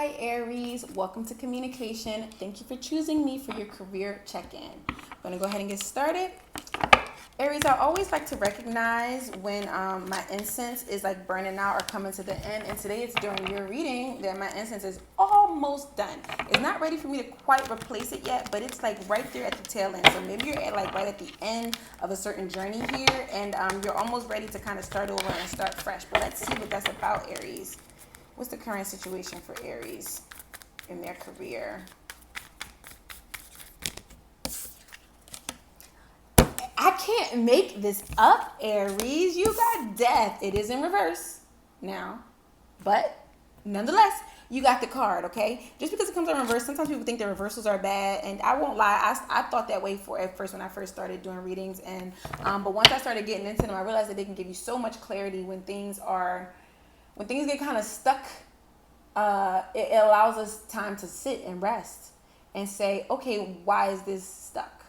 Hi Aries, welcome to Kaminacation. Thank you for choosing me for your career check-in. I'm going to go ahead and get started. Aries, I always like to recognize when my incense is like burning out or coming to the end. And today it's during your reading that my incense is almost done. It's not ready for me to quite replace it yet, but it's like right there at the tail end. So maybe you're at like right at the end of a certain journey here and you're almost ready to kind of start over and start fresh. But let's see what that's about, Aries. What's the current situation for Aries in their career? I can't make this up, Aries. You got death. It is in reverse now. But nonetheless, you got the card, okay? Just because it comes in reverse, sometimes people think the reversals are bad. And I won't lie, I thought that way at first when I first started doing readings. And but once I started getting into them, I realized that they can give you so much clarity when things get kind of stuck. It allows us time to sit and rest and say, okay, why is this stuck?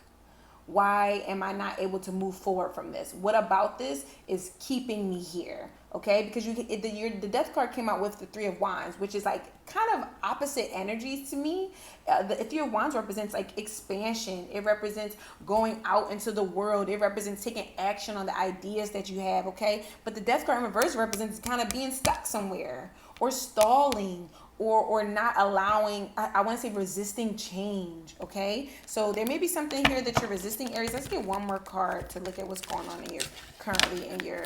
Why am I not able to move forward from this? What about this is keeping me here? Okay, because the death card came out with the Three of Wands, which is like kind of opposite energies to me. The Three of Wands represents like expansion. It represents going out into the world. It represents taking action on the ideas that you have. Okay, but the death card in reverse represents kind of being stuck somewhere or stalling or not allowing, I want to say resisting change, okay? So there may be something here that you're resisting, Aries. Let's get one more card to look at what's going on in your, currently in your,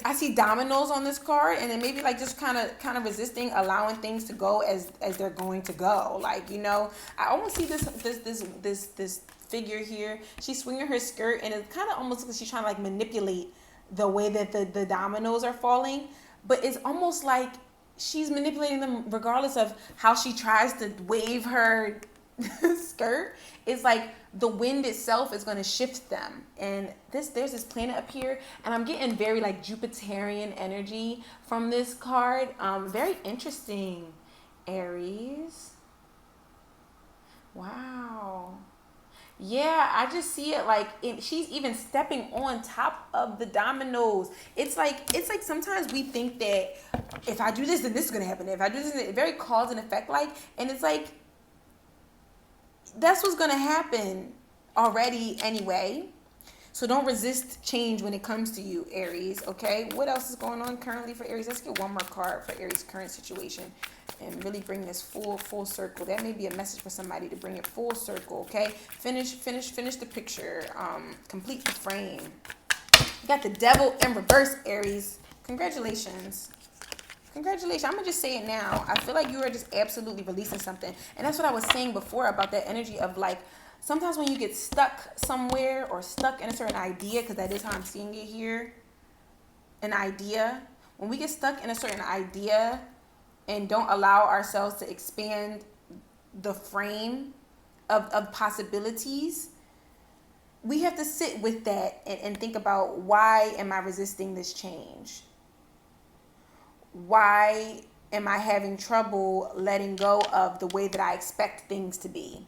I see dominoes on this card, and then maybe like just kind of resisting allowing things to go as they're going to go. Like, you know, I almost see this figure here. She's swinging her skirt, and it kind of almost looks like she's trying to like manipulate the way that the dominoes are falling. But it's almost like she's manipulating them regardless of how she tries to wave her skirt. It's like the wind itself is going to shift them. And there's this planet up here, and I'm getting very like Jupiterian energy from this card. Very interesting, Aries. Wow. Yeah, I just see it like she's even stepping on top of the dominoes. It's like sometimes we think that if I do this, then this is gonna happen. If I do this, it's very cause and effect like, and it's like that's what's gonna happen already anyway. So don't resist change when it comes to you, Aries, okay? What else is going on currently for Aries? Let's get one more card for Aries' current situation and really bring this full circle. That may be a message for somebody to bring it full circle, okay? Finish the picture. Complete the frame. You got the devil in reverse, Aries. Congratulations. Congratulations. I'm going to just say it now. I feel like you are just absolutely releasing something. And that's what I was saying before about that energy of like, sometimes when you get stuck somewhere or stuck in a certain idea, because that is how I'm seeing it here, an idea. When we get stuck in a certain idea and don't allow ourselves to expand the frame of possibilities, we have to sit with that and think about, why am I resisting this change? Why am I having trouble letting go of the way that I expect things to be?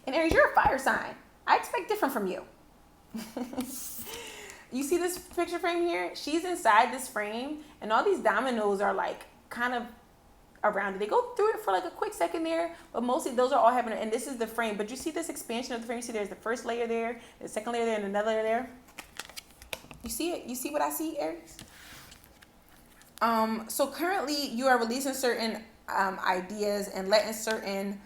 And Aries, you're a fire sign. I expect different from you. You see this picture frame here? She's inside this frame, and all these dominoes are like kind of around it. They go through it for like a quick second there, but mostly those are all happening. And this is the frame. But you see this expansion of the frame? You see there's the first layer there, the second layer there, and another layer there. You see it? You see what I see, Aries? So currently you are releasing certain ideas and letting certain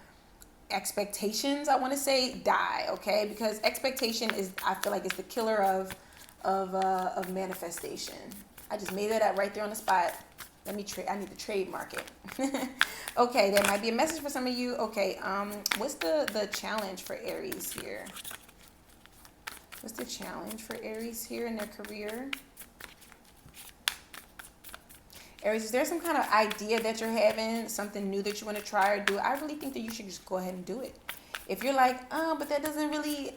expectations, I want to say, die, okay? Because expectation is, I feel like, it's the killer of manifestation. I just made that up right there on the spot. I need to trademark it. Okay, that might be a message for some of you. Okay, what's the challenge for Aries here? What's the challenge for Aries here in their career? Aries, is there some kind of idea that you're having, something new that you want to try or do? I really think that you should just go ahead and do it. If you're like, but that doesn't really,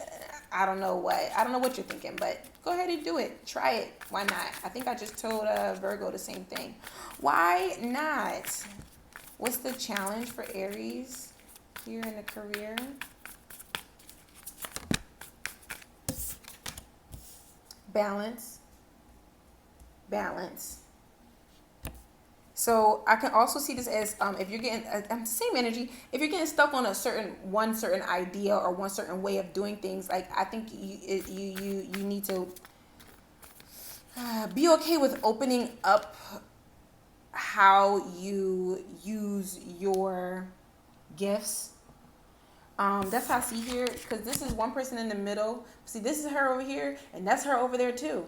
I don't know what you're thinking, but go ahead and do it. Try it. Why not? I think I just told Virgo the same thing. Why not? What's the challenge for Aries here in the career? Balance. So I can also see this as if you're getting same energy. If you're getting stuck on one certain idea or one certain way of doing things, like I think you need to be okay with opening up how you use your gifts. That's how I see here, because this is one person in the middle. See, this is her over here, and that's her over there too.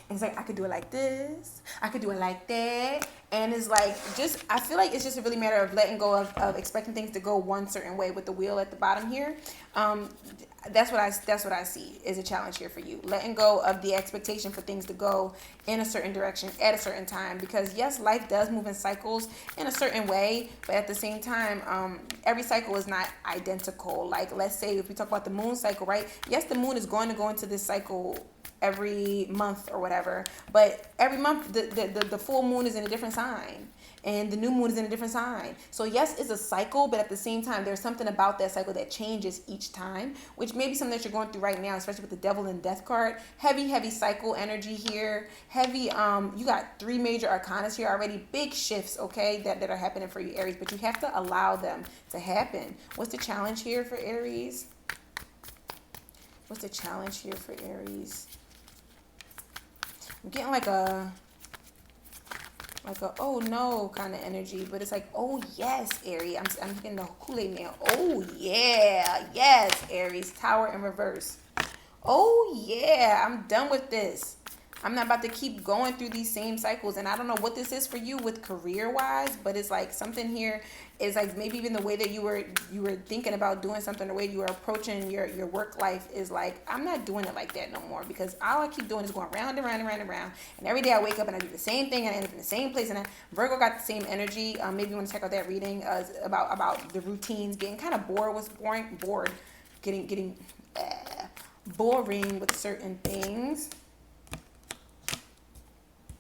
And it's like, I could do it like this, I could do it like that. And it's like, just, I feel like it's just a really matter of letting go of expecting things to go one certain way with the wheel at the bottom here. That's what I see is a challenge here for you. Letting go of the expectation for things to go in a certain direction at a certain time. Because yes, life does move in cycles in a certain way, but at the same time, every cycle is not identical. Like, let's say if we talk about the moon cycle, right? Yes, the moon is going to go into this cycle every month or whatever, but every month the full moon is in a different sign and the new moon is in a different sign. So yes, it's a cycle, but at the same time there's something about that cycle that changes each time, which may be something that you're going through right now, especially with the Devil and Death card. Heavy cycle energy here. Heavy, you got 3 major arcanas here already. Big shifts, okay, that are happening for you, Aries, but you have to allow them to happen. What's the challenge here for Aries? What's the challenge here for Aries? I'm getting like a oh no kind of energy, but it's like, oh yes, Aries. I'm getting the Kool-Aid man. Oh yeah, yes, Aries. Tower in reverse. Oh yeah, I'm done with this. I'm not about to keep going through these same cycles. And I don't know what this is for you with career-wise, but it's like something here is like maybe even the way that you were thinking about doing something, the way you were approaching your work life is like, I'm not doing it like that no more, because all I keep doing is going round and round and round and round. And every day I wake up and I do the same thing and I end up in the same place. And Virgo got the same energy. Maybe you want to check out that reading about the routines, getting kind of bored with certain things.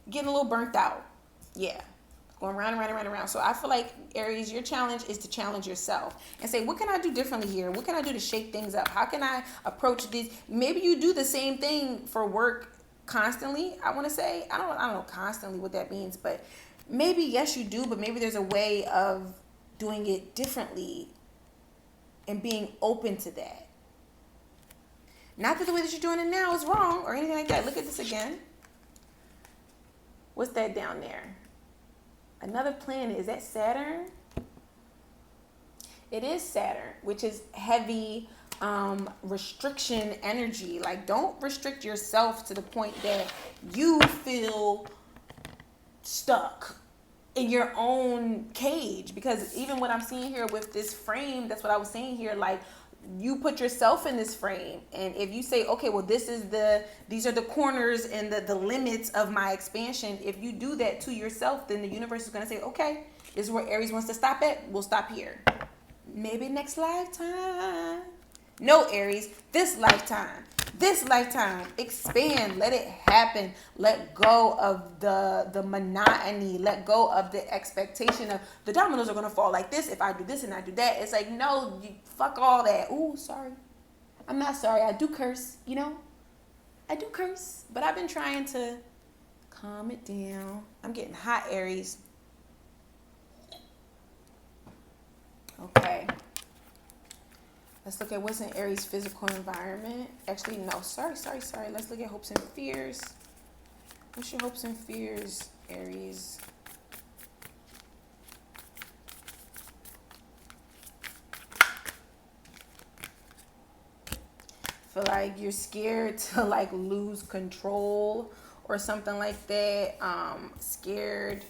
Getting a little burnt out. Yeah. Going round and round and round and round. So I feel like, Aries, your challenge is to challenge yourself and say, what can I do differently here? What can I do to shake things up? How can I approach these? Maybe you do the same thing for work constantly, I want to say. I don't know constantly what that means, but maybe, yes, you do, but maybe there's a way of doing it differently and being open to that. Not that the way that you're doing it now is wrong or anything like that. Look at this again. What's that down there? Another planet. Is that Saturn? It is Saturn, which is heavy restriction energy. Like, don't restrict yourself to the point that you feel stuck in your own cage. Because even what I'm seeing here with this frame, that's what I was saying here, like, you put yourself in this frame, and if you say, okay, well, these are the corners and the limits of my expansion, if you do that to yourself, then the universe is going to say, okay, this is where Aries wants to stop at, we'll stop here. Maybe next lifetime. No, Aries, this lifetime, expand, let it happen. Let go of the monotony. Let go of the expectation of the dominoes are going to fall like this if I do this and I do that. It's like, no, fuck all that. Ooh, sorry. I'm not sorry. I do curse, I do curse, but I've been trying to calm it down. I'm getting hot, Aries. Okay. Let's look at what's in Aries' physical environment. Actually, no. Sorry. Let's look at hopes and fears. What's your hopes and fears, Aries? Feel like you're scared to like lose control or something like that. Scared.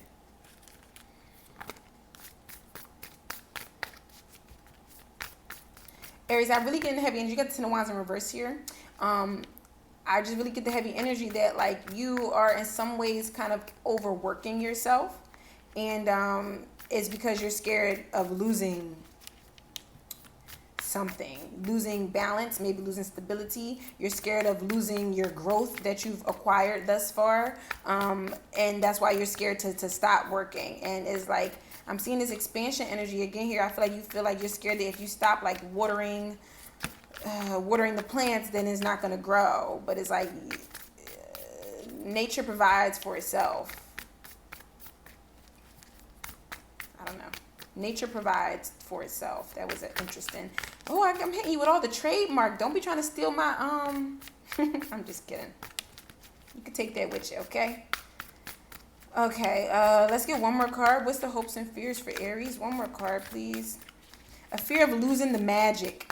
Aries, I really get in the heavy energy. You got the Ten of Wands in reverse here. I just really get the heavy energy that like you are in some ways kind of overworking yourself. And it's because you're scared of losing something, losing balance, maybe losing stability. You're scared of losing your growth that you've acquired thus far. And that's why you're scared to stop working. And it's like, I'm seeing this expansion energy again here. I feel like you're scared that if you stop like watering the plants, then it's not going to grow. But it's like, nature provides for itself. I don't know. Nature provides for itself. That was interesting. Oh, I'm hitting you with all the trademark. Don't be trying to steal my I'm just kidding. You can take that with you, okay? Okay, let's get one more card. What's the hopes and fears for Aries? One more card, please. A fear of losing the magic.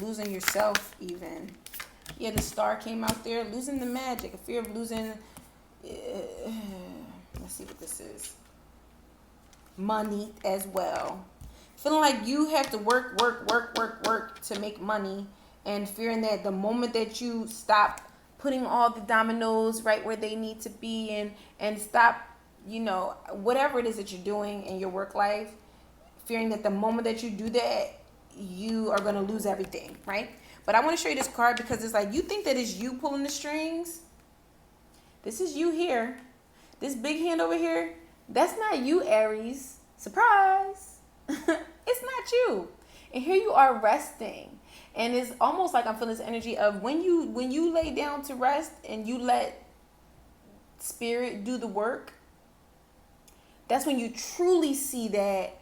Losing yourself, even. Yeah, the star came out there. Losing the magic. A fear of losing... let's see what this is. Money as well. Feeling like you have to work to make money, and fearing that the moment that you stop putting all the dominoes right where they need to be, and stop, whatever it is that you're doing in your work life, fearing that the moment that you do that, you are going to lose everything, right? But I want to show you this card because it's like you think that it's you pulling the strings. This is you here. This big hand over here, that's not you, Aries. Surprise. It's not you. And here you are resting. And it's almost like I'm feeling this energy of when you lay down to rest and you let spirit do the work, that's when you truly see that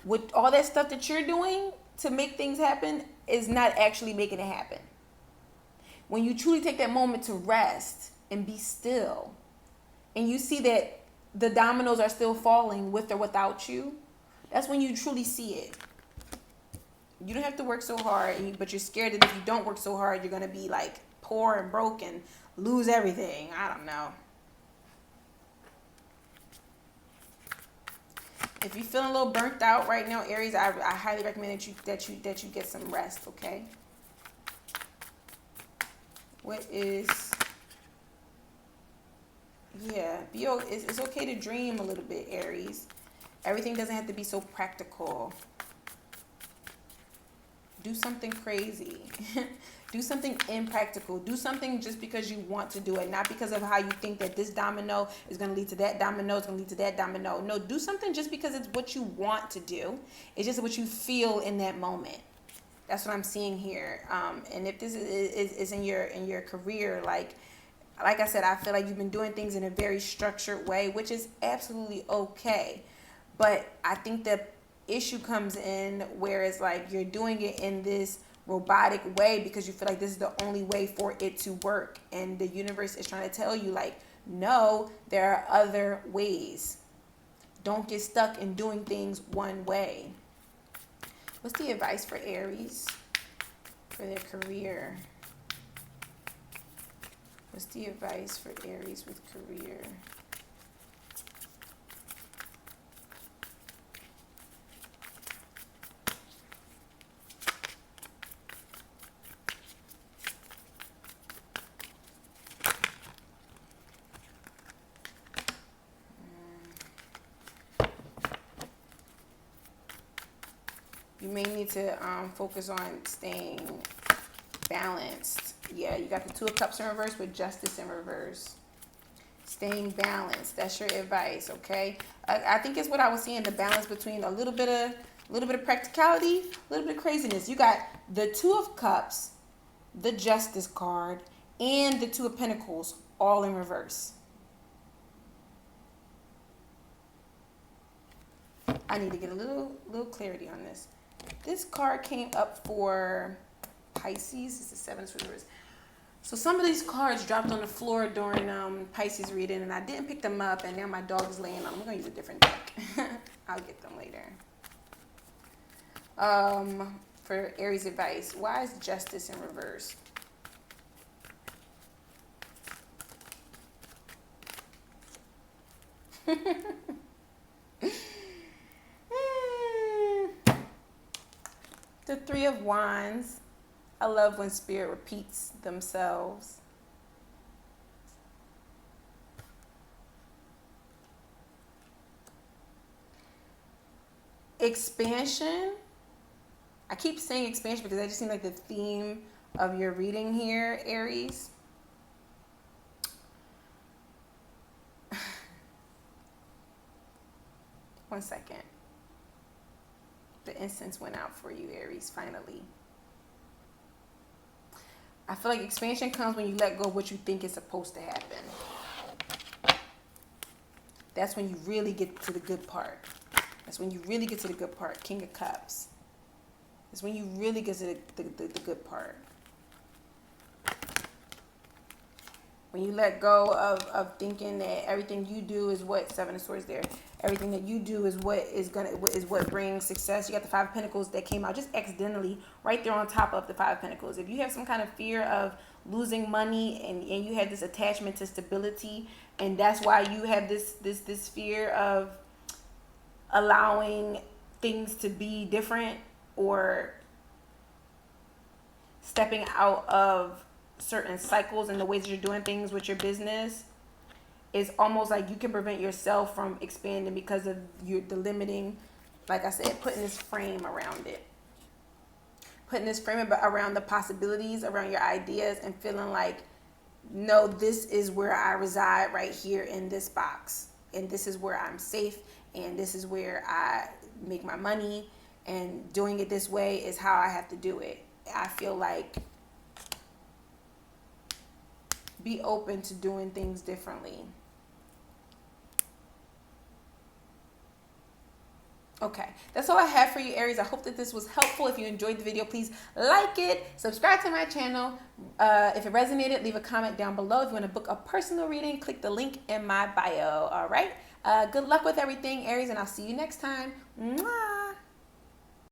with all that stuff that you're doing to make things happen is not actually making it happen. When you truly take that moment to rest and be still, and you see that the dominoes are still falling with or without you, that's when you truly see it. You don't have to work so hard, but you're scared that if you don't work so hard, you're going to be like poor and broke and lose everything. I don't know. If you're feeling a little burnt out right now, Aries, I highly recommend that you get some rest, okay? What is... Yeah, it's okay to dream a little bit, Aries. Everything doesn't have to be so practical. Do something crazy. Do something impractical. Do something just because you want to do it, not because of how you think that this domino is going to lead to that domino, it's going to lead to that domino. No, do something just because it's what you want to do. It's just what you feel in that moment. That's what I'm seeing here. And if this is in your career, like I said, I feel like you've been doing things in a very structured way, which is absolutely okay. But I think the issue comes in where it's like you're doing it in this robotic way because you feel like this is the only way for it to work. And the universe is trying to tell you, like, no, there are other ways. Don't get stuck in doing things one way. What's the advice for Aries for their career? What's the advice for Aries with career? You may need to focus on staying balanced. Yeah, you got the Two of Cups in reverse with Justice in reverse. Staying balanced. That's your advice, okay? I think it's what I was seeing, the balance between a little bit of practicality, a little bit of craziness. You got the Two of Cups, the Justice card, and the Two of Pentacles all in reverse. I need to get a little clarity on this. This card came up for Pisces. It's the Seven of Swords. So some of these cards dropped on the floor during Pisces reading, and I didn't pick them up, and now my dog is laying on them. I'm going to use a different deck. I'll get them later. For Aries advice, why is Justice in reverse? The Three of Wands. I love when spirit repeats themselves. Expansion. I keep saying expansion because that just seems like the theme of your reading here, Aries. One second. The incense went out for you, Aries, finally. I feel like expansion comes when you let go of what you think is supposed to happen. That's when you really get to the good part. That's when you really get to the good part. King of Cups. That's when you really get to the good part. When you let go of thinking that everything you do is what, Seven of Swords there. Everything that you do is what brings success. You got the Five of Pentacles that came out just accidentally right there on top of the Five of Pentacles. If you have some kind of fear of losing money and you have this attachment to stability, and that's why you have this fear of allowing things to be different or stepping out of certain cycles and the ways that you're doing things with your business, it's almost like you can prevent yourself from expanding because of the limiting, like I said, putting this frame around it. Putting this frame around the possibilities, around your ideas, and feeling like, no, this is where I reside right here in this box. And this is where I'm safe. And this is where I make my money. And doing it this way is how I have to do it. I feel like be open to doing things differently. Okay, that's all I have for you, Aries. I hope that this was helpful. If you enjoyed the video, please like it, subscribe to my channel. If it resonated, leave a comment down below. If you want to book a personal reading, click the link in my bio. All right, good luck with everything, Aries, and I'll see you next time. Mwah!